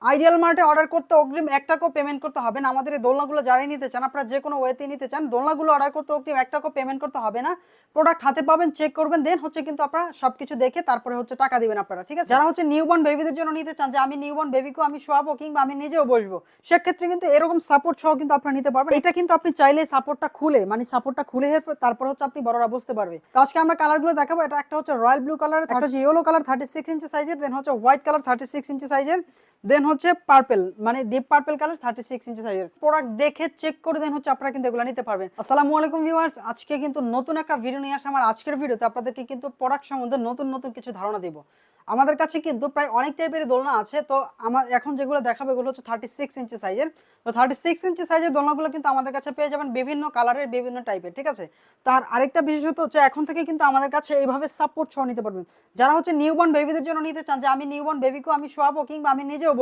Ideal মার্টে order করতে অগ্রিম ১ টাকাও পেমেন্ট করতে হবে না। আমাদের এই দোলনাগুলো যারাই নিতে চান, আপনারা যে কোনো ওয়েতে নিতে চান, দোলনাগুলো অর্ডার করতে অগ্রিম ১ টাকাও পেমেন্ট করতে হবে না। প্রোডাক্ট হাতে পাবেন, চেক করবেন, দেন হচ্ছে কিন্তু আপনারা সবকিছু দেখে তারপরে হচ্ছে টাকা দিবেন আপনারা, ঠিক আছে? যারা হচ্ছে নিউবর্ন বেবিদের জন্য নিতে চান যে আমি নিউবর্ন বেবিকেও আমি শোয়াবো কিংবা আমি নিজেও বসবো, সেক্ষেত্রে কিন্তু এরকম সাপোর্ট সহ কিন্তু আপনারা নিতে পারবেন। এটা কিন্তু আপনি চাইলে সাপোর্টটা খুলে তারপর হচ্ছে আপনি বড়রা বসতে পারবে। তো আজকে আমরা কালারগুলো দেখাবো। এটা একটা হচ্ছে রয়্যাল ব্লু কালার, একটা হচ্ছে ইয়েলো কালার 36 ইঞ্চি সাইজের, দেন হচ্ছে হোয়াইট কালার 36 ইঞ্চি সাইজের, দেন হচ্ছে পার্পল মানে ডিপ পার্পল কালার 36 ইঞ্চি সাইজের। প্রোডাক্ট দেখে চেক করে দেন হচ্ছে আপনারা কিন্তু এগুলো নিতে পারবেন। আসসালামু আলাইকুম ভিউয়ার্স, আজকে কিন্তু নতুন একটা ভিডিও নিয়ে আসা। আমার আজকের ভিডিওতে আপনাদেরকে কিন্তু প্রোডাক্ট সম্বন্ধে নতুন নতুন কিছু ধারণা দিব। আমাদের কাছে কিন্তু প্রায় অনেক টাইপের দোলনা আছে। তো আমার এখন যেগুলো দেখাবো এগুলো হচ্ছে 36 ইঞ্চি সাইজের। তো 36 ইঞ্চি সাইজের দোলনাগুলো কিন্তু আমাদের কাছে পেয়ে যাবেন বিভিন্ন কালারের, বিভিন্ন টাইপের, ঠিক আছে? তার আরেকটা বিশেষত্ব হচ্ছে এখন থেকে কিন্তু আমাদের কাছে এইভাবে সাপোর্ট সহ নিতে পারবেন। যারা হচ্ছে নিউবর্ন বেবিদের জন্য নিতে চান যে আমি নিউবর্ন বেবিকেও আমি শোয়াবো কিংবা আমি নিজেও